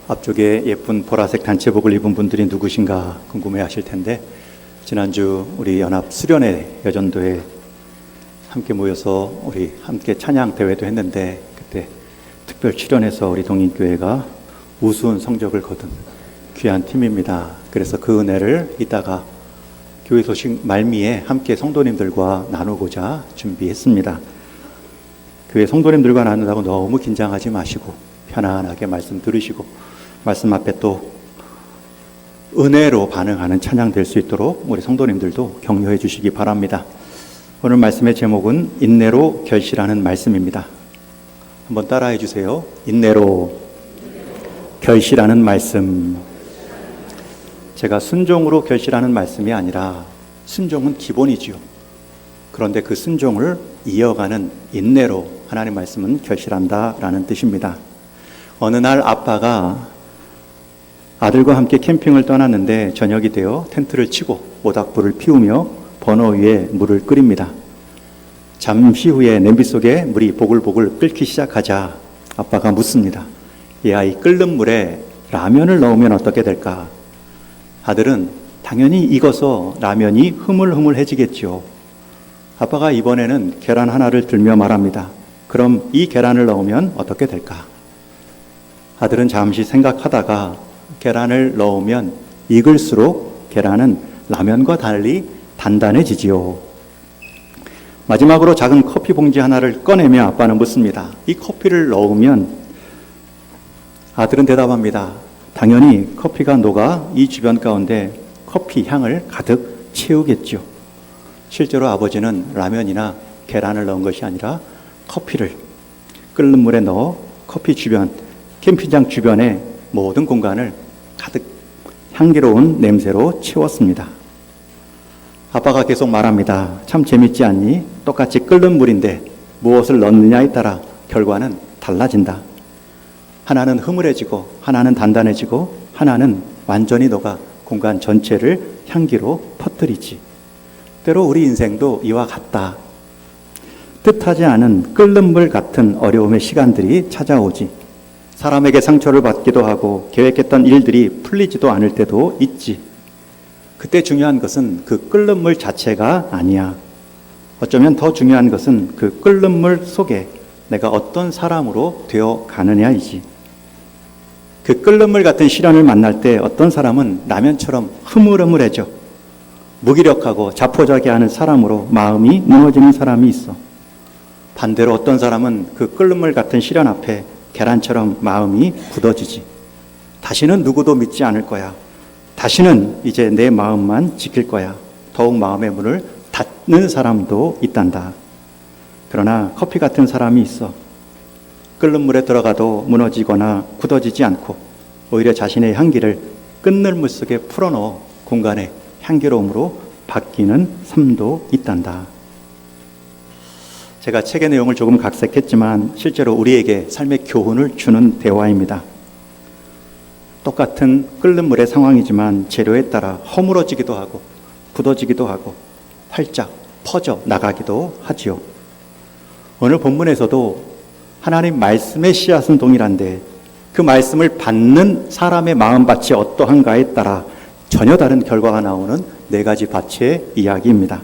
앞쪽에 예쁜 보라색 단체복을 입은 분들이 누구신가 궁금해 하실 텐데, 지난주 우리 연합 수련회 여전도에 함께 모여서 우리 함께 찬양 대회도 했는데, 그때 특별 출연해서 우리 동인교회가 우수한 성적을 거둔 귀한 팀입니다. 그래서 그 은혜를 이따가 교회 소식 말미에 함께 성도님들과 나누고자 준비했습니다. 교회 성도님들과 나눈다고 너무 긴장하지 마시고 편안하게 말씀 들으시고 말씀 앞에 또 은혜로 반응하는 찬양 될 수 있도록 우리 성도님들도 격려해 주시기 바랍니다. 오늘 말씀의 제목은 인내로 결실하는 말씀입니다. 한번 따라해 주세요. 인내로 결실하는 말씀. 제가 순종으로 결실하는 말씀이 아니라, 순종은 기본이지요. 그런데 그 순종을 이어가는 인내로 하나님 말씀은 결실한다라는 뜻입니다. 어느 날 아빠가 아들과 함께 캠핑을 떠났는데 저녁이 되어 텐트를 치고 모닥불을 피우며 버너 위에 물을 끓입니다. 잠시 후에 냄비 속에 물이 보글보글 끓기 시작하자 아빠가 묻습니다. 이 아이, 끓는 물에 라면을 넣으면 어떻게 될까? 아들은 당연히 익어서 라면이 흐물흐물해지겠죠. 아빠가 이번에는 계란 하나를 들며 말합니다. 그럼 이 계란을 넣으면 어떻게 될까? 아들은 잠시 생각하다가 계란을 넣으면 익을수록 계란은 라면과 달리 단단해지지요. 마지막으로 작은 커피 봉지 하나를 꺼내며 아빠는 묻습니다. 이 커피를 넣으면? 아들은 대답합니다. 당연히 커피가 녹아 이 주변 가운데 커피 향을 가득 채우겠죠. 실제로 아버지는 라면이나 계란을 넣은 것이 아니라 커피를 끓는 물에 넣어 커피 주변, 캠핑장 주변의 모든 공간을 가득 향기로운 냄새로 채웠습니다. 아빠가 계속 말합니다. 참 재밌지 않니? 똑같이 끓는 물인데 무엇을 넣느냐에 따라 결과는 달라진다. 하나는 흐물해지고 하나는 단단해지고 하나는 완전히 녹아 공간 전체를 향기로 퍼뜨리지. 때로 우리 인생도 이와 같다. 뜻하지 않은 끓는 물 같은 어려움의 시간들이 찾아오지. 사람에게 상처를 받기도 하고 계획했던 일들이 풀리지도 않을 때도 있지. 그때 중요한 것은 그 끓는 물 자체가 아니야. 어쩌면 더 중요한 것은 그 끓는 물 속에 내가 어떤 사람으로 되어 가느냐이지. 그 끓는 물 같은 시련을 만날 때 어떤 사람은 라면처럼 흐물흐물해져 무기력하고 자포자기하는 사람으로 마음이 무너지는 사람이 있어. 반대로 어떤 사람은 그 끓는 물 같은 시련 앞에 계란처럼 마음이 굳어지지. 다시는 누구도 믿지 않을 거야. 다시는 이제 내 마음만 지킬 거야. 더욱 마음의 문을 닫는 사람도 있단다. 그러나 커피 같은 사람이 있어. 끓는 물에 들어가도 무너지거나 굳어지지 않고 오히려 자신의 향기를 끓는 물 속에 풀어넣어 공간의 향기로움으로 바뀌는 삶도 있단다. 제가 책의 내용을 조금 각색했지만 실제로 우리에게 삶의 교훈을 주는 대화입니다. 똑같은 끓는 물의 상황이지만 재료에 따라 허물어지기도 하고 굳어지기도 하고 활짝 퍼져 나가기도 하지요. 오늘 본문에서도 하나님 말씀의 씨앗은 동일한데 그 말씀을 받는 사람의 마음밭이 어떠한가에 따라 전혀 다른 결과가 나오는 네 가지 밭의 이야기입니다.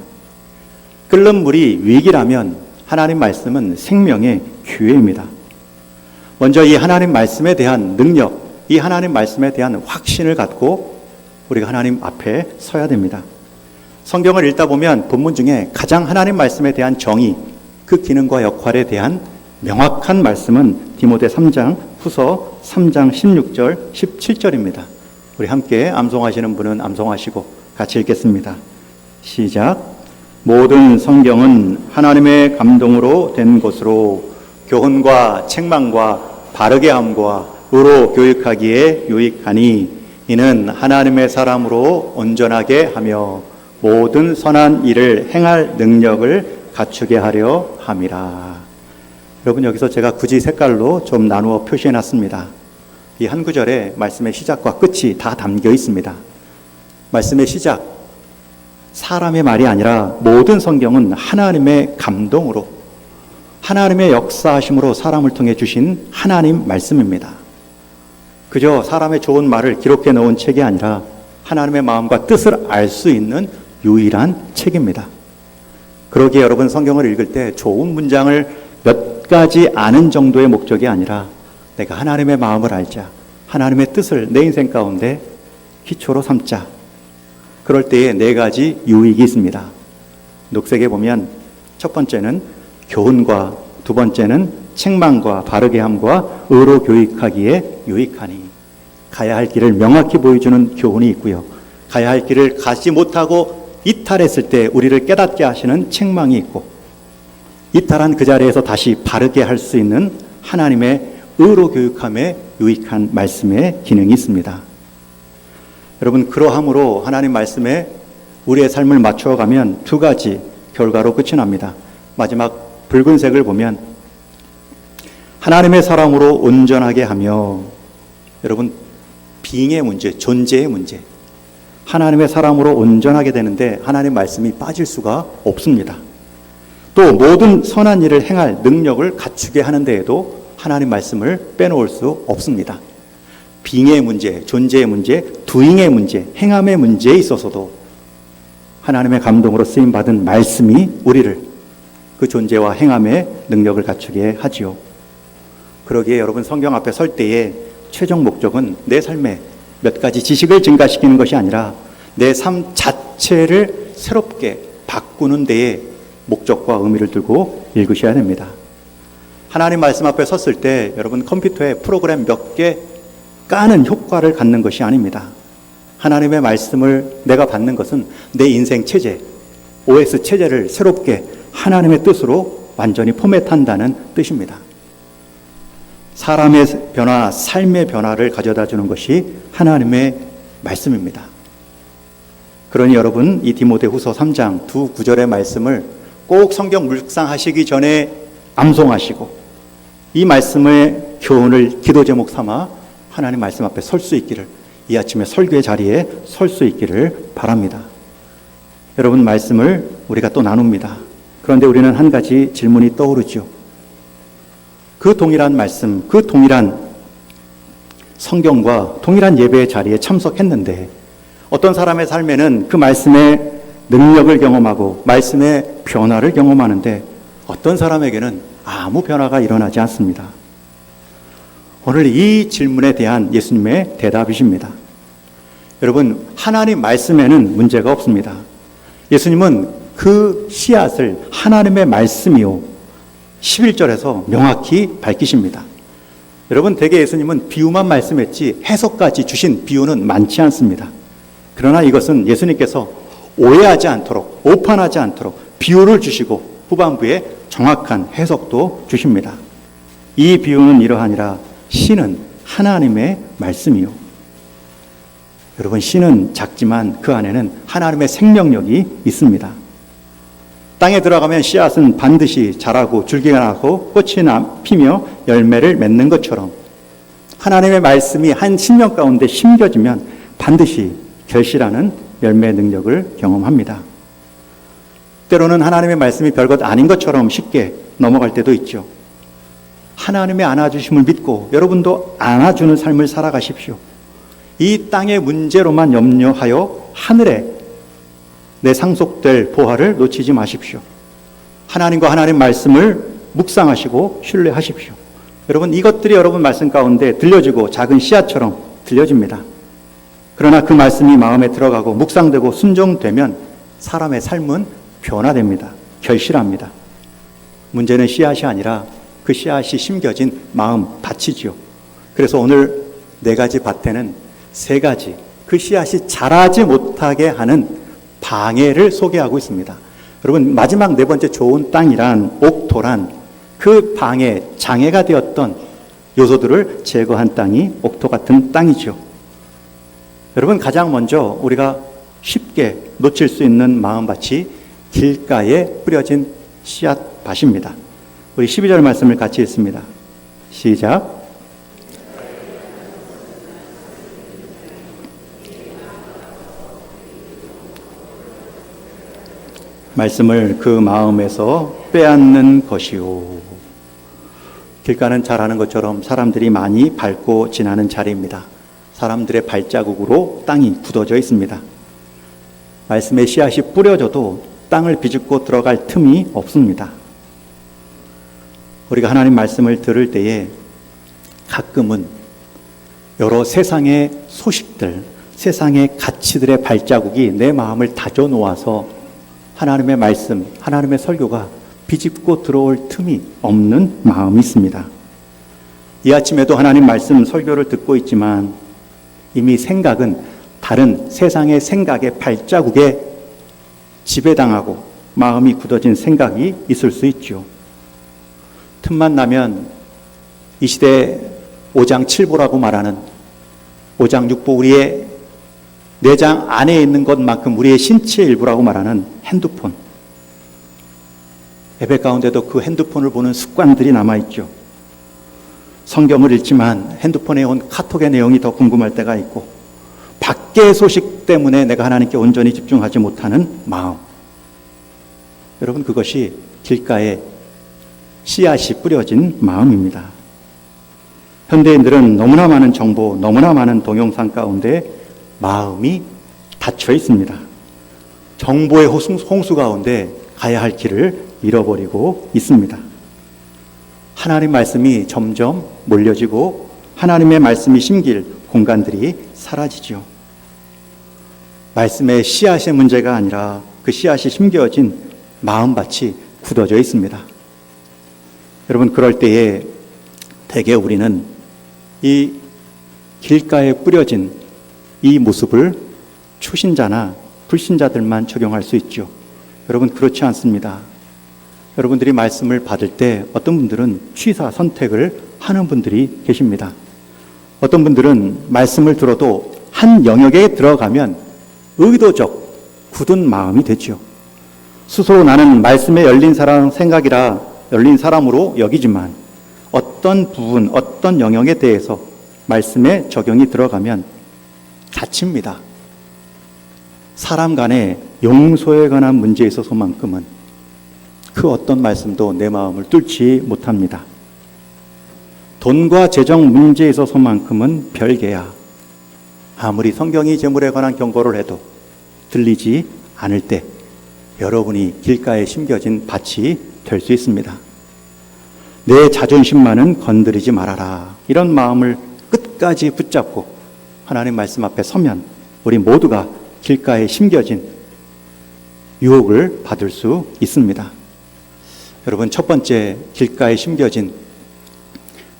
끓는 물이 위기라면 하나님 말씀은 생명의 기회입니다. 먼저 이 하나님 말씀에 대한 능력, 이 하나님 말씀에 대한 확신을 갖고 우리가 하나님 앞에 서야 됩니다. 성경을 읽다 보면 본문 중에 가장 하나님 말씀에 대한 정의, 그 기능과 역할에 대한 명확한 말씀은 디모데 3장 후서 3장 16절 17절입니다. 우리 함께 암송하시는 분은 암송하시고 같이 읽겠습니다. 시작. 모든 성경은 하나님의 감동으로 된 것으로 교훈과 책망과 바르게 함과 의로 교육하기에 유익하니 이는 하나님의 사람으로 온전하게 하며 모든 선한 일을 행할 능력을 갖추게 하려 함이라. 여러분, 여기서 제가 굳이 색깔로 좀 나누어 표시해 놨습니다. 이 한 구절에 말씀의 시작과 끝이 다 담겨 있습니다. 말씀의 시작, 사람의 말이 아니라 모든 성경은 하나님의 감동으로, 하나님의 역사하심으로 사람을 통해 주신 하나님 말씀입니다. 그저 사람의 좋은 말을 기록해 놓은 책이 아니라 하나님의 마음과 뜻을 알 수 있는 유일한 책입니다. 그러기에 여러분 성경을 읽을 때 좋은 문장을 몇 가지 아는 정도의 목적이 아니라 내가 하나님의 마음을 알자, 하나님의 뜻을 내 인생 가운데 기초로 삼자. 그럴 때에 네 가지 유익이 있습니다. 녹색에 보면 첫 번째는 교훈과, 두 번째는 책망과 바르게 함과 의로 교육하기에 유익하니, 가야 할 길을 명확히 보여주는 교훈이 있고요. 가야 할 길을 가지 못하고 이탈했을 때 우리를 깨닫게 하시는 책망이 있고, 이탈한 그 자리에서 다시 바르게 할 수 있는 하나님의 의로 교육함에 유익한 말씀의 기능이 있습니다. 여러분, 그러함으로 하나님 말씀에 우리의 삶을 맞추어가면 두 가지 결과로 끝이 납니다. 마지막 붉은색을 보면 하나님의 사랑으로 온전하게 하며, 여러분, 빙의 문제, 존재의 문제, 하나님의 사랑으로 온전하게 되는데 하나님 말씀이 빠질 수가 없습니다. 또 모든 선한 일을 행할 능력을 갖추게 하는 데에도 하나님 말씀을 빼놓을 수 없습니다. 빙의 문제, 존재의 문제, 두잉의 문제, 행함의 문제에 있어서도 하나님의 감동으로 쓰임받은 말씀이 우리를 그 존재와 행함의 능력을 갖추게 하지요. 그러기에 여러분 성경 앞에 설 때에 최종 목적은 내 삶에 몇 가지 지식을 증가시키는 것이 아니라 내 삶 자체를 새롭게 바꾸는 데에 목적과 의미를 두고 읽으셔야 됩니다. 하나님 말씀 앞에 섰을 때 여러분 컴퓨터에 프로그램 몇 개 까는 효과를 갖는 것이 아닙니다. 하나님의 말씀을 내가 받는 것은 내 인생 체제, OS 체제를 새롭게 하나님의 뜻으로 완전히 포맷한다는 뜻입니다. 사람의 변화, 삶의 변화를 가져다 주는 것이 하나님의 말씀입니다. 그러니 여러분 이 디모데후서 3장 두 구절의 말씀을 꼭 성경 묵상하시기 전에 암송하시고 이 말씀의 교훈을 기도 제목 삼아 하나님 말씀 앞에 설 수 있기를, 이 아침에 설교의 자리에 설 수 있기를 바랍니다. 여러분 말씀을 우리가 또 나눕니다. 그런데 우리는 한 가지 질문이 떠오르죠. 그 동일한 말씀, 그 동일한 성경과 동일한 예배의 자리에 참석했는데 어떤 사람의 삶에는 그 말씀의 능력을 경험하고 말씀의 변화를 경험하는데 어떤 사람에게는 아무 변화가 일어나지 않습니다. 오늘 이 질문에 대한 예수님의 대답이십니다. 여러분, 하나님 말씀에는 문제가 없습니다. 예수님은 그 씨앗을 하나님의 말씀이요 11절에서 명확히 밝히십니다. 여러분, 대개 예수님은 비유만 말씀했지 해석까지 주신 비유는 많지 않습니다. 그러나 이것은 예수님께서 오해하지 않도록, 오판하지 않도록 비유를 주시고 후반부에 정확한 해석도 주십니다. 이 비유는 이러하니라. 씨는 하나님의 말씀이요. 여러분, 씨는 작지만 그 안에는 하나님의 생명력이 있습니다. 땅에 들어가면 씨앗은 반드시 자라고 줄기가 나고 꽃이 피며 열매를 맺는 것처럼 하나님의 말씀이 한 심령 가운데 심겨지면 반드시 결실하는 열매 능력을 경험합니다. 때로는 하나님의 말씀이 별것 아닌 것처럼 쉽게 넘어갈 때도 있죠. 하나님의 안아주심을 믿고 여러분도 안아주는 삶을 살아가십시오. 이 땅의 문제로만 염려하여 하늘에 내 상속될 보화를 놓치지 마십시오. 하나님과 하나님 말씀을 묵상하시고 신뢰하십시오. 여러분, 이것들이 여러분 말씀 가운데 들려지고 작은 씨앗처럼 들려집니다. 그러나 그 말씀이 마음에 들어가고 묵상되고 순종되면 사람의 삶은 변화됩니다. 결실합니다. 문제는 씨앗이 아니라 그 씨앗이 심겨진 마음 밭이지요. 그래서 오늘 네 가지 밭에는 세 가지, 그 씨앗이 자라지 못하게 하는 방해를 소개하고 있습니다. 여러분, 마지막 네 번째 좋은 땅이란, 옥토란 그 방해, 장애가 되었던 요소들을 제거한 땅이 옥토 같은 땅이죠. 여러분, 가장 먼저 우리가 쉽게 놓칠 수 있는 마음밭이 길가에 뿌려진 씨앗밭입니다. 우리 12절 말씀을 같이 읽습니다. 시작. 말씀을 그 마음에서 빼앗는 것이요. 길가는 잘 아는 것처럼 사람들이 많이 밟고 지나는 자리입니다. 사람들의 발자국으로 땅이 굳어져 있습니다. 말씀의 씨앗이 뿌려져도 땅을 비집고 들어갈 틈이 없습니다. 우리가 하나님 말씀을 들을 때에 가끔은 여러 세상의 소식들, 세상의 가치들의 발자국이 내 마음을 다져 놓아서 하나님의 말씀, 하나님의 설교가 비집고 들어올 틈이 없는 마음이 있습니다. 이 아침에도 하나님 말씀 설교를 듣고 있지만 이미 생각은 다른 세상의 생각의 발자국에 지배당하고 마음이 굳어진 생각이 있을 수 있죠. 틈만 나면 이 시대 5장 7보라고 말하는 5장 6보, 우리의 내장 안에 있는 것만큼 우리의 신체의 일부라고 말하는 핸드폰, 예배 가운데도 그 핸드폰을 보는 습관들이 남아있죠. 성경을 읽지만 핸드폰에 온 카톡의 내용이 더 궁금할 때가 있고, 밖의 소식 때문에 내가 하나님께 온전히 집중하지 못하는 마음. 여러분, 그것이 길가에 씨앗이 뿌려진 마음입니다. 현대인들은 너무나 많은 정보, 너무나 많은 동영상 가운데 마음이 닫혀 있습니다. 정보의 홍수 가운데 가야 할 길을 잃어버리고 있습니다. 하나님 말씀이 점점 몰려지고 하나님의 말씀이 심길 공간들이 사라지죠. 말씀의 씨앗의 문제가 아니라 그 씨앗이 심겨진 마음밭이 굳어져 있습니다. 여러분, 그럴 때에 대개 우리는 이 길가에 뿌려진 이 모습을 초신자나 불신자들만 적용할 수 있죠. 여러분, 그렇지 않습니다. 여러분들이 말씀을 받을 때 어떤 분들은 취사 선택을 하는 분들이 계십니다. 어떤 분들은 말씀을 들어도 한 영역에 들어가면 의도적 굳은 마음이 되죠. 스스로 나는 말씀에 열린 사람으로 여기지만 어떤 부분, 어떤 영역에 대해서 말씀에 적용이 들어가면 다칩니다. 사람 간의 용서에 관한 문제에 있어서만큼은 그 어떤 말씀도 내 마음을 뚫지 못합니다. 돈과 재정 문제에 있어서만큼은 별개야. 아무리 성경이 재물에 관한 경고를 해도 들리지 않을 때 여러분이 길가에 심겨진 밭이 될 수 있습니다. 내 자존심만은 건드리지 말아라. 이런 마음을 끝까지 붙잡고 하나님 말씀 앞에 서면 우리 모두가 길가에 심겨진 유혹을 받을 수 있습니다. 여러분, 첫 번째 길가에 심겨진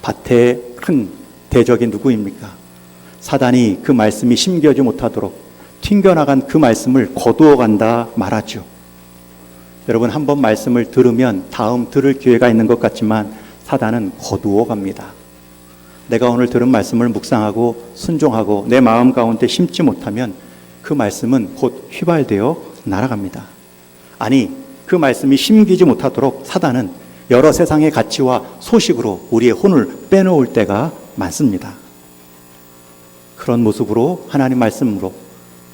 밭의 큰 대적이 누구입니까? 사단이 그 말씀이 심겨지 못하도록 튕겨나간 그 말씀을 거두어 간다 말하죠. 여러분, 한 번 말씀을 들으면 다음 들을 기회가 있는 것 같지만 사단은 거두어 갑니다. 내가 오늘 들은 말씀을 묵상하고 순종하고 내 마음 가운데 심지 못하면 그 말씀은 곧 휘발되어 날아갑니다. 아니, 그 말씀이 심기지 못하도록 사단은 여러 세상의 가치와 소식으로 우리의 혼을 빼놓을 때가 많습니다. 그런 모습으로 하나님 말씀으로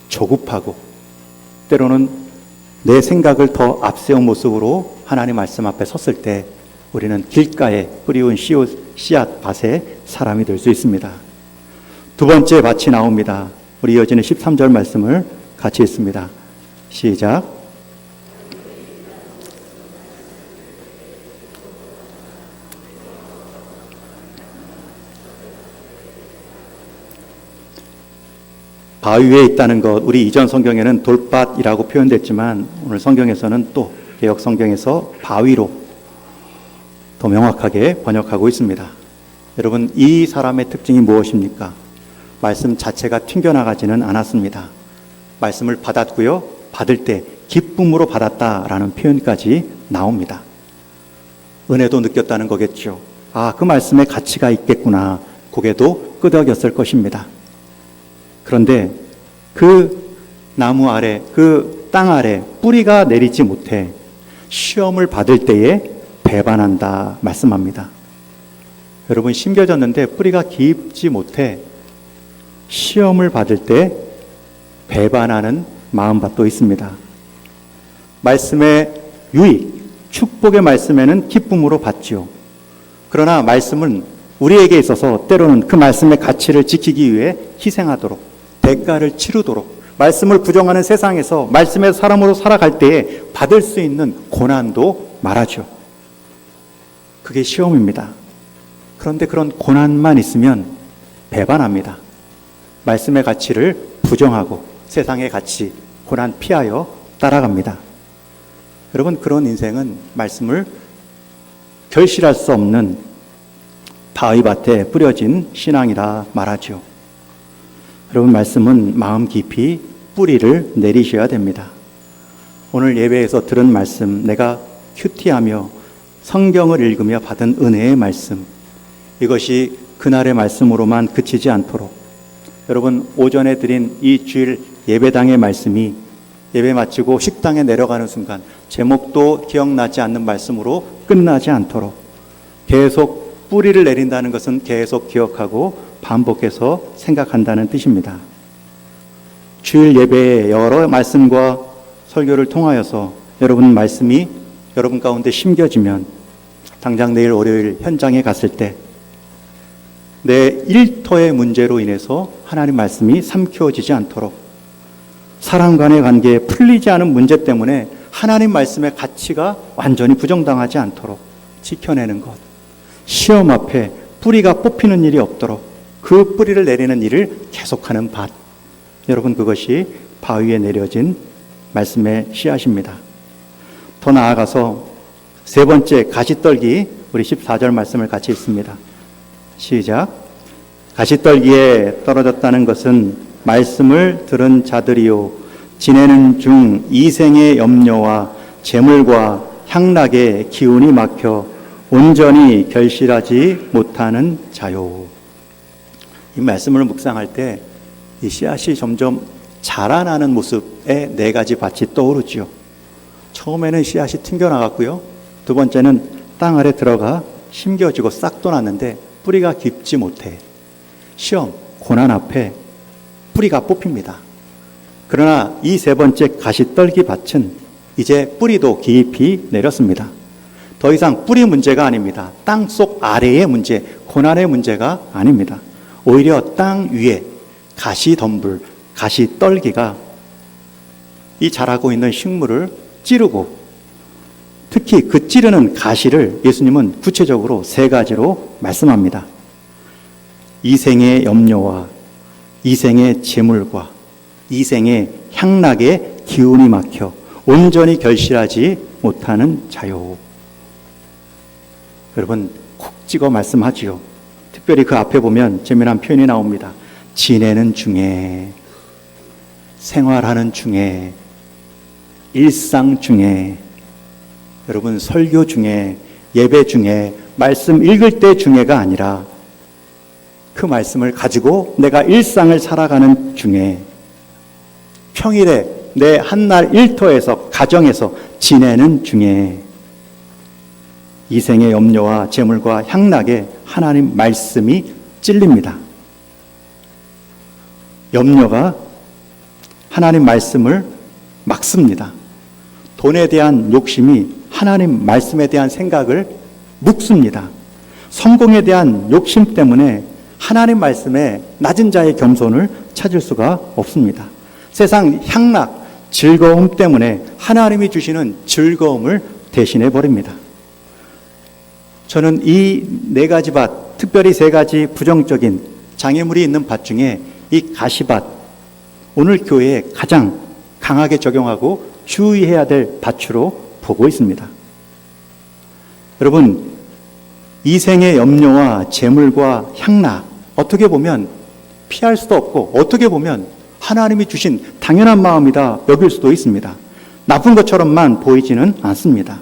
조급하고 때로는 내 생각을 더 앞세운 모습으로 하나님 말씀 앞에 섰을 때 우리는 길가에 뿌리운 씨앗 밭의 사람이 될 수 있습니다. 두 번째 밭이 나옵니다. 우리 이어지는 13절 말씀을 같이 읽습니다. 시작. 바위 위에 있다는 것, 우리 이전 성경에는 돌밭이라고 표현됐지만 오늘 성경에서는 또 개역 성경에서 바위로 더 명확하게 번역하고 있습니다. 여러분, 이 사람의 특징이 무엇입니까? 말씀 자체가 튕겨나가지는 않았습니다. 말씀을 받았고요, 받을 때 기쁨으로 받았다라는 표현까지 나옵니다. 은혜도 느꼈다는 거겠죠. 아, 그 말씀에 가치가 있겠구나. 고개도 끄덕였을 것입니다. 그런데 그 나무 아래, 그 땅 아래 뿌리가 내리지 못해 시험을 받을 때에 배반한다 말씀합니다. 여러분, 심겨졌는데 뿌리가 깊지 못해 시험을 받을 때 배반하는 마음밭도 있습니다. 말씀의 유익, 축복의 말씀에는 기쁨으로 받지요. 그러나 말씀은 우리에게 있어서 때로는 그 말씀의 가치를 지키기 위해 희생하도록, 대가를 치르도록, 말씀을 부정하는 세상에서 말씀의 사람으로 살아갈 때에 받을 수 있는 고난도 말하죠. 그게 시험입니다. 그런데 그런 고난만 있으면 배반합니다. 말씀의 가치를 부정하고 세상의 가치, 고난 피하여 따라갑니다. 여러분, 그런 인생은 말씀을 결실할 수 없는 바위밭에 뿌려진 신앙이라 말하죠. 여러분, 말씀은 마음 깊이 뿌리를 내리셔야 됩니다. 오늘 예배에서 들은 말씀, 내가 큐티하며 성경을 읽으며 받은 은혜의 말씀, 이것이 그날의 말씀으로만 그치지 않도록 여러분, 오전에 드린 이 주일 예배당의 말씀이 예배 마치고 식당에 내려가는 순간 제목도 기억나지 않는 말씀으로 끝나지 않도록 계속 뿌리를 내린다는 것은 계속 기억하고 반복해서 생각한다는 뜻입니다. 주일 예배의 여러 말씀과 설교를 통하여서 여러분 말씀이 여러분 가운데 심겨지면 당장 내일 월요일 현장에 갔을 때 내 일터의 문제로 인해서 하나님 말씀이 삼켜지지 않도록, 사람 간의 관계에 풀리지 않은 문제 때문에 하나님 말씀의 가치가 완전히 부정당하지 않도록 지켜내는 것, 시험 앞에 뿌리가 뽑히는 일이 없도록 그 뿌리를 내리는 일을 계속하는 밭, 여러분, 그것이 바위에 내려진 말씀의 씨앗입니다. 더 나아가서 세 번째 가시떨기, 우리 14절 말씀을 같이 읽습니다. 시작. 가시떨기에 떨어졌다는 것은 말씀을 들은 자들이요 지내는 중 이생의 염려와 재물과 향락의 기운이 막혀 온전히 결실하지 못하는 자요. 이 말씀을 묵상할 때 이 씨앗이 점점 자라나는 모습의 네 가지 밭이 떠오르죠. 처음에는 씨앗이 튕겨나갔고요. 두 번째는 땅 아래 들어가 심겨지고 싹 돋았는데 뿌리가 깊지 못해 시험, 고난 앞에 뿌리가 뽑힙니다. 그러나 이 세 번째 가시떨기 밭은 이제 뿌리도 깊이 내렸습니다. 더 이상 뿌리 문제가 아닙니다. 땅 속 아래의 문제, 고난의 문제가 아닙니다. 오히려 땅 위에 가시덤불, 가시떨기가 이 자라고 있는 식물을 찌르고, 특히 그 찌르는 가시를 예수님은 구체적으로 세 가지로 말씀합니다. 이생의 염려와 이생의 재물과 이생의 향락의 기운이 막혀 온전히 결실하지 못하는 자요. 여러분, 콕 찍어 말씀하지요. 특별히 그 앞에 보면 재미난 표현이 나옵니다. 지내는 중에, 생활하는 중에, 일상 중에, 여러분, 설교 중에, 예배 중에, 말씀 읽을 때 중에가 아니라 그 말씀을 가지고 내가 일상을 살아가는 중에, 평일에 내 한날 일터에서, 가정에서 지내는 중에 이생의 염려와 재물과 향락에 하나님 말씀이 찔립니다. 염려가 하나님 말씀을 막습니다. 돈에 대한 욕심이 하나님 말씀에 대한 생각을 묶습니다. 성공에 대한 욕심 때문에 하나님 말씀에 낮은 자의 겸손을 찾을 수가 없습니다. 세상 향락, 즐거움 때문에 하나님이 주시는 즐거움을 대신해 버립니다. 저는 이 네 가지 밭, 특별히 세 가지 부정적인 장애물이 있는 밭 중에 이 가시밭, 오늘 교회에 가장 강하게 적용하고 주의해야 될 밭으로 보고 있습니다. 여러분, 이생의 염려와 재물과 향락, 어떻게 보면 피할 수도 없고 어떻게 보면 하나님이 주신 당연한 마음이다 여길 수도 있습니다. 나쁜 것처럼만 보이지는 않습니다.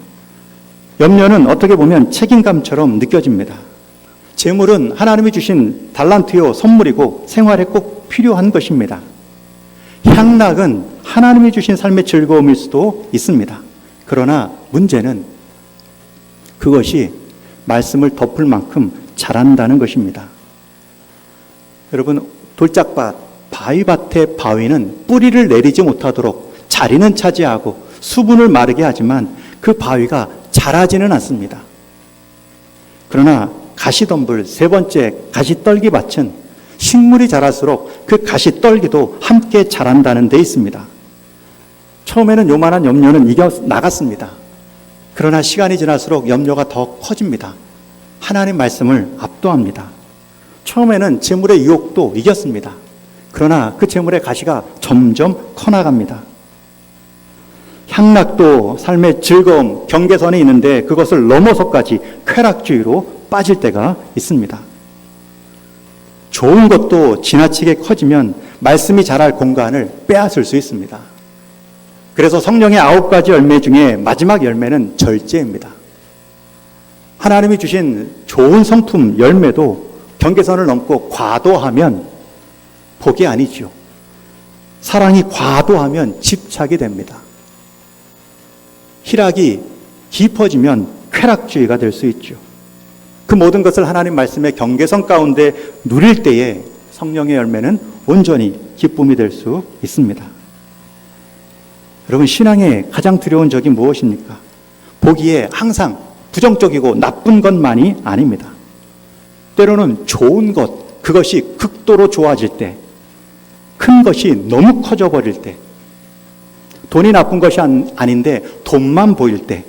염려는 어떻게 보면 책임감처럼 느껴집니다. 재물은 하나님이 주신 달란트요 선물이고 생활에 꼭 필요한 것입니다. 향락은 하나님이 주신 삶의 즐거움일 수도 있습니다. 그러나 문제는 그것이 말씀을 덮을 만큼 자란다는 것입니다. 여러분, 돌짝밭, 바위밭의 바위는 뿌리를 내리지 못하도록 자리는 차지하고 수분을 마르게 하지만 그 바위가 자라지는 않습니다. 그러나 가시덤불, 세 번째 가시떨기밭은 식물이 자랄수록 그 가시떨기도 함께 자란다는 데 있습니다. 처음에는 요만한 염려는 이겨 나갔습니다. 그러나 시간이 지날수록 염려가 더 커집니다. 하나님 말씀을 압도합니다. 처음에는 재물의 유혹도 이겼습니다. 그러나 그 재물의 가시가 점점 커나갑니다. 향락도 삶의 즐거움, 경계선이 있는데 그것을 넘어서까지 쾌락주의로 빠질 때가 있습니다. 좋은 것도 지나치게 커지면 말씀이 자랄 공간을 빼앗을 수 있습니다. 그래서 성령의 9가지 열매 중에 마지막 열매는 절제입니다. 하나님이 주신 좋은 성품 열매도 경계선을 넘고 과도하면 복이 아니죠. 사랑이 과도하면 집착이 됩니다. 희락이 깊어지면 쾌락주의가 될 수 있죠. 그 모든 것을 하나님 말씀의 경계선 가운데 누릴 때에 성령의 열매는 온전히 기쁨이 될 수 있습니다. 여러분, 신앙의 가장 두려운 적이 무엇입니까? 보기에 항상 부정적이고 나쁜 것만이 아닙니다. 때로는 좋은 것, 그것이 극도로 좋아질 때, 큰 것이 너무 커져 버릴 때, 돈이 나쁜 것이 아닌데 돈만 보일 때,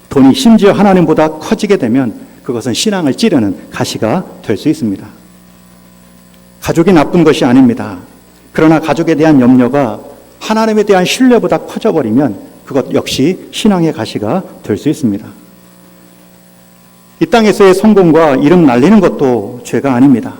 돈이 심지어 하나님보다 커지게 되면 그것은 신앙을 찌르는 가시가 될 수 있습니다. 가족이 나쁜 것이 아닙니다. 그러나 가족에 대한 염려가 하나님에 대한 신뢰보다 커져버리면 그것 역시 신앙의 가시가 될 수 있습니다. 이 땅에서의 성공과 이름 날리는 것도 죄가 아닙니다.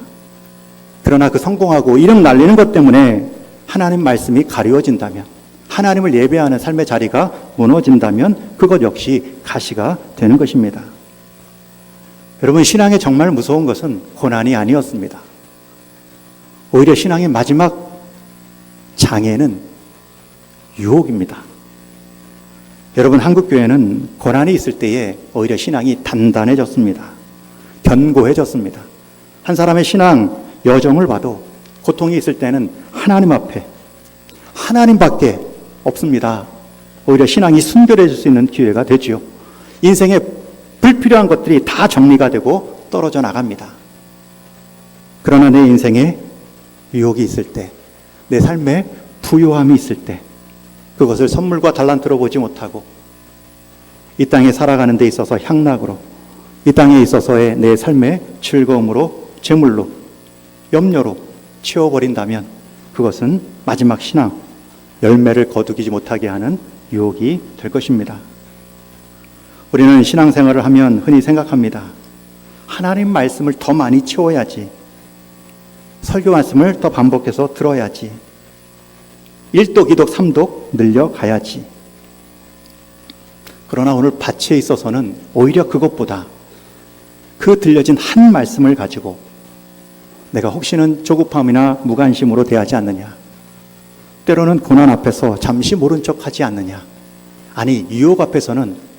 그러나 그 성공하고 이름 날리는 것 때문에 하나님 말씀이 가리워진다면, 하나님을 예배하는 삶의 자리가 무너진다면 그것 역시 가시가 되는 것입니다. 여러분, 신앙의 정말 무서운 것은 고난이 아니었습니다. 오히려 신앙의 마지막 장애는 유혹입니다. 여러분, 한국교회는 고난이 있을 때에 오히려 신앙이 단단해졌습니다. 견고해졌습니다. 한 사람의 신앙 여정을 봐도 고통이 있을 때는 하나님 앞에 하나님밖에 없습니다. 오히려 신앙이 순결해질 수 있는 기회가 되죠. 인생에 불필요한 것들이 다 정리가 되고 떨어져 나갑니다. 그러나 내 인생에 유혹이 있을 때, 내 삶에 부요함이 있을 때, 그것을 선물과 달란트로 보지 못하고 이 땅에 살아가는 데 있어서 향락으로, 이 땅에 있어서의 내 삶의 즐거움으로, 재물로, 염려로 채워버린다면 그것은 마지막 신앙 열매를 거두지 못하게 하는 유혹이 될 것입니다. 우리는 신앙생활을 하면 흔히 생각합니다. 하나님 말씀을 더 많이 채워야지, 설교 말씀을 더 반복해서 들어야지, 1독, 2독, 3독 늘려가야지. 그러나 오늘 밭에 있어서는 오히려 그것보다 그 들려진 한 말씀을 가지고 내가 혹시는 조급함이나 무관심으로 대하지 않느냐, 때로는 고난 앞에서 잠시 모른 척하지 않느냐, 아니 유혹 앞에서는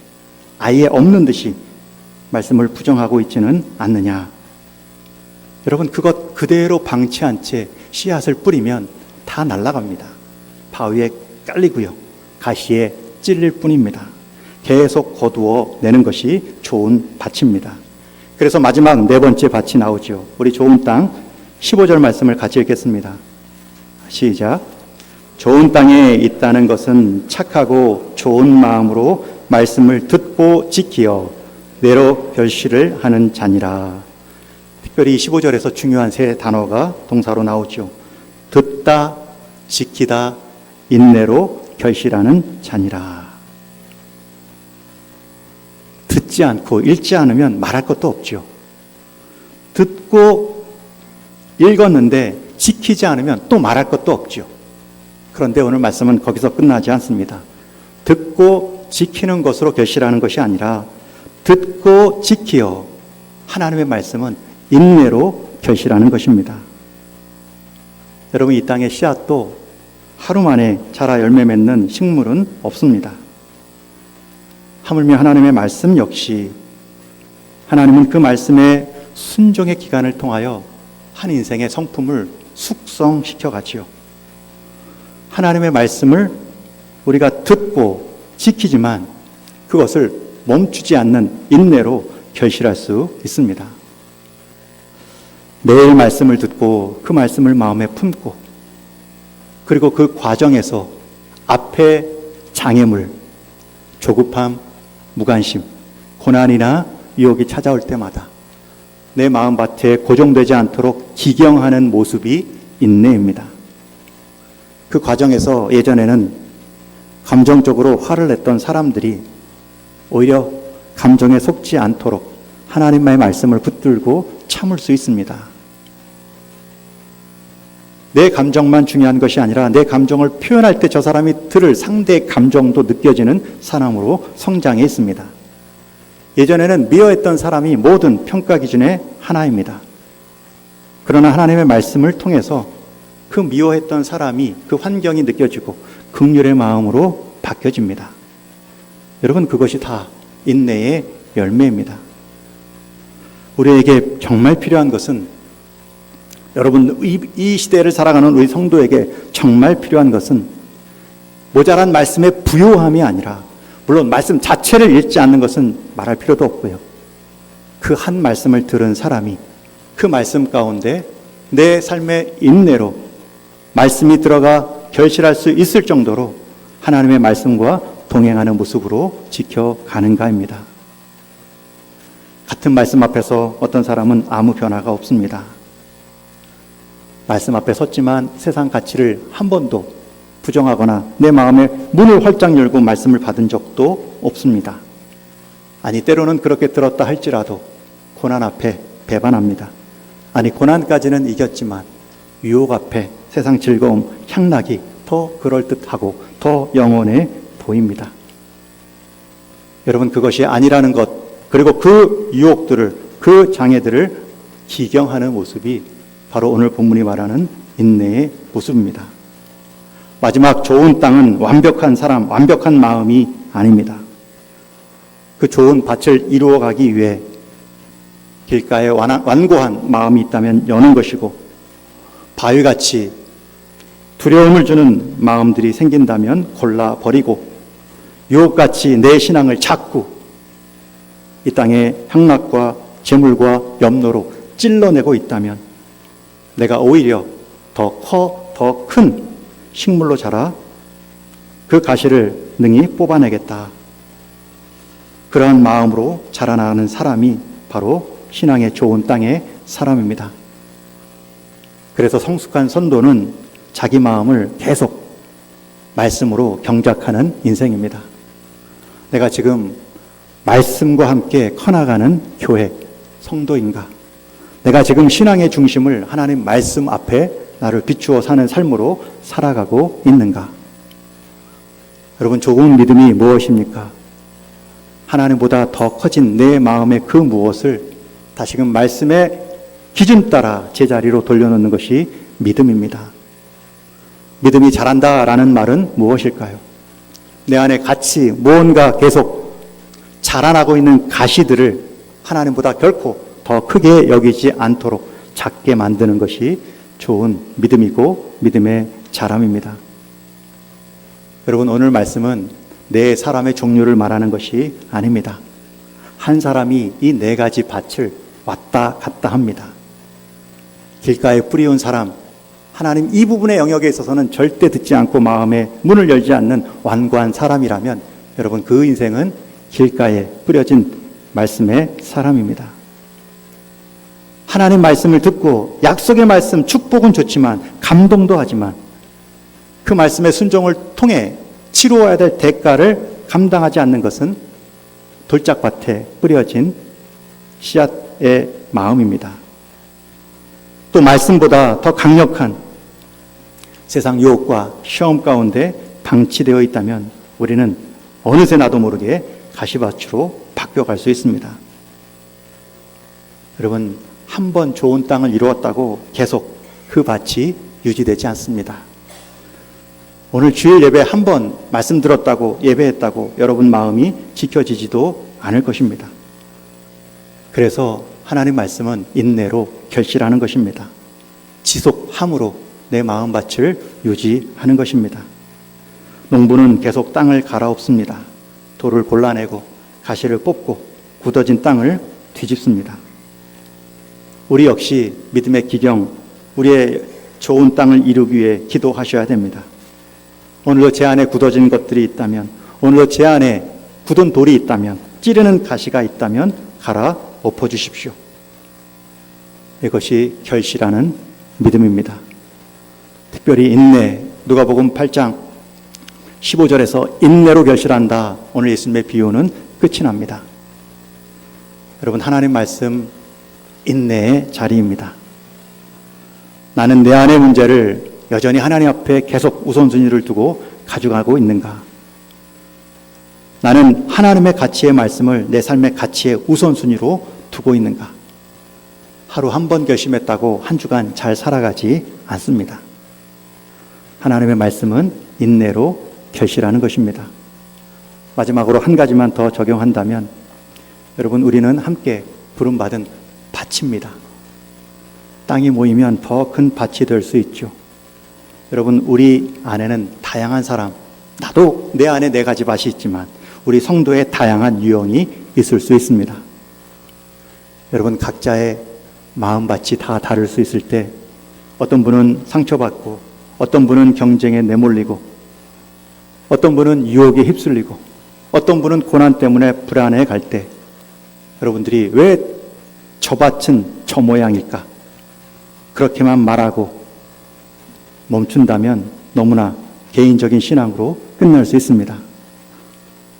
아예 없는 듯이 말씀을 부정하고 있지는 않느냐. 여러분, 그것 그대로 방치한 채 씨앗을 뿌리면 다 날아갑니다. 바위에 깔리고요, 가시에 찔릴 뿐입니다. 계속 거두어 내는 것이 좋은 밭입니다. 그래서 마지막 네 번째 밭이 나오죠. 우리 좋은 땅 15절 말씀을 같이 읽겠습니다. 시작. 좋은 땅에 있다는 것은 착하고 좋은 마음으로 말씀을 듣고 지키어 뇌로 결실을 하는 자니라. 특별히 15절에서 중요한 세 단어가 동사로 나오죠. 듣다, 지키다, 인내로 결실하는 자니라. 듣지 않고 읽지 않으면 말할 것도 없죠. 듣고 읽었는데 지키지 않으면 또 말할 것도 없죠. 그런데 오늘 말씀은 거기서 끝나지 않습니다. 듣고 지키는 것으로 결실하는 것이 아니라 듣고 지키어, 하나님의 말씀은 인내로 결실하는 것입니다. 여러분, 이 땅의 씨앗도 하루 만에 자라 열매 맺는 식물은 없습니다. 하물며 하나님의 말씀 역시, 하나님은 그 말씀의 순종의 기간을 통하여 한 인생의 성품을 숙성시켜 가지요. 하나님의 말씀을 우리가 듣고 지키지만 그것을 멈추지 않는 인내로 결실할 수 있습니다. 매일 말씀을 듣고 그 말씀을 마음에 품고 그리고 그 과정에서 앞에 장애물, 조급함, 무관심, 고난이나 유혹이 찾아올 때마다 내 마음밭에 고정되지 않도록 기경하는 모습이 인내입니다. 그 과정에서 예전에는 감정적으로 화를 냈던 사람들이 오히려 감정에 속지 않도록 하나님의 말씀을 붙들고 참을 수 있습니다. 내 감정만 중요한 것이 아니라 내 감정을 표현할 때 저 사람이 들을 상대의 감정도 느껴지는 사람으로 성장해 있습니다. 예전에는 미워했던 사람이 모든 평가 기준의 하나입니다. 그러나 하나님의 말씀을 통해서 그 미워했던 사람이 그 환경이 느껴지고 긍휼의 마음으로 바뀌어집니다. 여러분, 그것이 다 인내의 열매입니다. 우리에게 정말 필요한 것은, 여러분, 이 시대를 살아가는 우리 성도에게 정말 필요한 것은 모자란 말씀의 부요함이 아니라, 물론 말씀 자체를 읽지 않는 것은 말할 필요도 없고요. 그 한 말씀을 들은 사람이 그 말씀 가운데 내 삶의 인내로 말씀이 들어가 결실할 수 있을 정도로 하나님의 말씀과 동행하는 모습으로 지켜가는가입니다. 같은 말씀 앞에서 어떤 사람은 아무 변화가 없습니다. 말씀 앞에 섰지만 세상 가치를 한 번도 부정하거나 내 마음의 문을 활짝 열고 말씀을 받은 적도 없습니다. 아니, 때로는 그렇게 들었다 할지라도 고난 앞에 배반합니다. 아니, 고난까지는 이겼지만 유혹 앞에 세상 즐거움, 향락이 더 그럴듯하고 더 영원해 보입니다. 여러분, 그것이 아니라는 것, 그리고 그 유혹들을, 그 장애들을 기경하는 모습이 바로 오늘 본문이 말하는 인내의 모습입니다. 마지막 좋은 땅은 완벽한 사람, 완벽한 마음이 아닙니다. 그 좋은 밭을 이루어가기 위해 길가에 완고한 마음이 있다면 여는 것이고, 바위같이 두려움을 주는 마음들이 생긴다면 골라버리고, 유혹같이 내 신앙을 자꾸 이 땅의 향락과 재물과 염노로 찔러내고 있다면 내가 오히려 더 큰 식물로 자라 그 가시를 능히 뽑아내겠다. 그러한 마음으로 자라나가는 사람이 바로 신앙의 좋은 땅의 사람입니다. 그래서 성숙한 선도는 자기 마음을 계속 말씀으로 경작하는 인생입니다. 내가 지금 말씀과 함께 커나가는 교회, 성도인가? 내가 지금 신앙의 중심을 하나님 말씀 앞에 나를 비추어 사는 삶으로 살아가고 있는가? 여러분, 좋은 믿음이 무엇입니까? 하나님보다 더 커진 내 마음의 그 무엇을 다시금 말씀의 기준 따라 제자리로 돌려놓는 것이 믿음입니다. 믿음이 자란다라는 말은 무엇일까요? 내 안에 같이 무언가 계속 자라나고 있는 가시들을 하나님보다 결코 더 크게 여기지 않도록 작게 만드는 것이 좋은 믿음이고 믿음의 자람입니다. 여러분, 오늘 말씀은 네 사람의 종류를 말하는 것이 아닙니다. 한 사람이 이 네 가지 밭을 왔다 갔다 합니다. 길가에 뿌리온 사람, 하나님 이 부분의 영역에 있어서는 절대 듣지 않고 마음의 문을 열지 않는 완고한 사람이라면 여러분, 그 인생은 길가에 뿌려진 말씀의 사람입니다. 하나님 말씀을 듣고 약속의 말씀, 축복은 좋지만 감동도 하지만 그 말씀의 순종을 통해 치루어야 될 대가를 감당하지 않는 것은 돌짝밭에 뿌려진 씨앗의 마음입니다. 또 말씀보다 더 강력한 세상 유혹과 시험 가운데 방치되어 있다면 우리는 어느새 나도 모르게 가시밭으로 바뀌어갈 수 있습니다. 여러분, 한 번 좋은 땅을 이루었다고 계속 그 밭이 유지되지 않습니다. 오늘 주일 예배 한 번 말씀 들었다고 예배했다고 여러분 마음이 지켜지지도 않을 것입니다. 그래서 하나님 말씀은 인내로 결실하는 것입니다. 지속함으로 내 마음밭을 유지하는 것입니다. 농부는 계속 땅을 갈아엎습니다. 돌을 골라내고 가시를 뽑고 굳어진 땅을 뒤집습니다. 우리 역시 믿음의 기경, 우리의 좋은 땅을 이루기 위해 기도하셔야 됩니다. 오늘도 제 안에 굳어진 것들이 있다면, 오늘도 제 안에 굳은 돌이 있다면, 찌르는 가시가 있다면 갈아 엎어주십시오. 이것이 결실하는 믿음입니다. 특별히 인내, 누가복음 8장 15절에서 인내로 결실한다. 오늘 예수님의 비유는 끝이 납니다. 여러분, 하나님 말씀 인내의 자리입니다. 나는 내 안의 문제를 여전히 하나님 앞에 계속 우선순위를 두고 가져가고 있는가? 나는 하나님의 가치의 말씀을 내 삶의 가치의 우선순위로 두고 있는가? 하루 한 번 결심했다고 한 주간 잘 살아가지 않습니다. 하나님의 말씀은 인내로 결실하는 것입니다. 마지막으로 한 가지만 더 적용한다면, 여러분, 우리는 함께 부름받은 밭입니다. 땅이 모이면 더 큰 밭이 될 수 있죠. 여러분, 우리 안에는 다양한 사람, 나도 내 안에 4가지 밭이 있지만 우리 성도의 다양한 유형이 있을 수 있습니다. 여러분, 각자의 마음밭이 다 다를 수 있을 때, 어떤 분은 상처받고, 어떤 분은 경쟁에 내몰리고, 어떤 분은 유혹에 휩쓸리고, 어떤 분은 고난 때문에 불안해 갈 때, 여러분들이 왜 저 밭은 저 모양일까? 그렇게만 말하고 멈춘다면 너무나 개인적인 신앙으로 끝날 수 있습니다.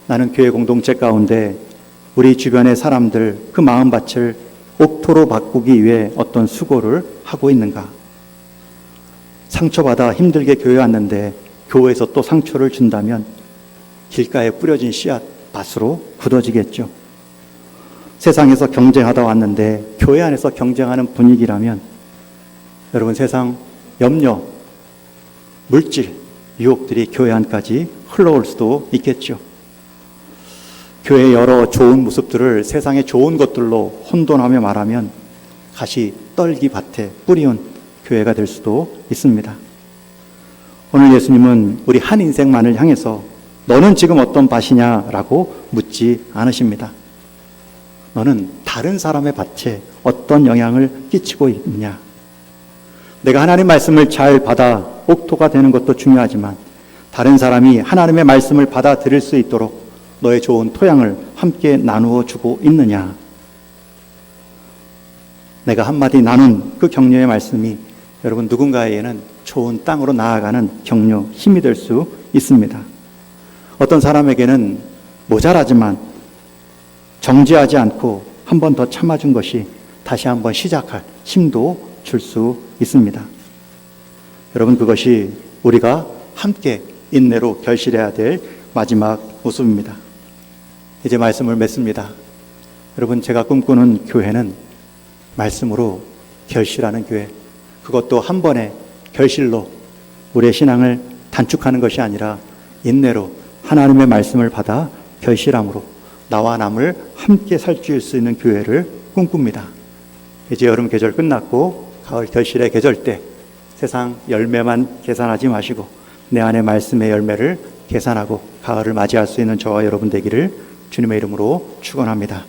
나는 교회 공동체 가운데 우리 주변의 사람들 그 마음밭을 옥토로 바꾸기 위해 어떤 수고를 하고 있는가? 상처받아 힘들게 교회 왔는데 교회에서 또 상처를 준다면 길가에 뿌려진 씨앗 밭으로 굳어지겠죠. 세상에서 경쟁하다 왔는데 교회 안에서 경쟁하는 분위기라면 여러분, 세상 염려, 물질, 유혹들이 교회 안까지 흘러올 수도 있겠죠. 교회의 여러 좋은 모습들을 세상의 좋은 것들로 혼돈하며 말하면 가시 떨기 밭에 뿌리온 교회가 될 수도 있습니다. 오늘 예수님은 우리 한 인생만을 향해서 너는 지금 어떤 밭이냐라고 묻지 않으십니다. 너는 다른 사람의 밭에 어떤 영향을 끼치고 있느냐? 내가 하나님 말씀을 잘 받아 옥토가 되는 것도 중요하지만 다른 사람이 하나님의 말씀을 받아들일 수 있도록 너의 좋은 토양을 함께 나누어 주고 있느냐? 내가 한마디 나눈 그 격려의 말씀이 여러분 누군가에게는 좋은 땅으로 나아가는 격려, 힘이 될 수 있습니다. 어떤 사람에게는 모자라지만 정지하지 않고 한 번 더 참아준 것이 다시 한번 시작할 힘도 줄 수 있습니다. 여러분, 그것이 우리가 함께 인내로 결실해야 될 마지막 모습입니다. 이제 말씀을 맺습니다. 여러분, 제가 꿈꾸는 교회는 말씀으로 결실하는 교회, 그것도 한 번의 결실로 우리의 신앙을 단축하는 것이 아니라 인내로 하나님의 말씀을 받아 결실함으로 나와 남을 함께 살줄 수 있는 교회를 꿈꿉니다. 이제 여름 계절 끝났고 가을 결실의 계절 때 세상 열매만 계산하지 마시고 내 안의 말씀의 열매를 계산하고 가을을 맞이할 수 있는 저와 여러분 되기를 주님의 이름으로 축원합니다.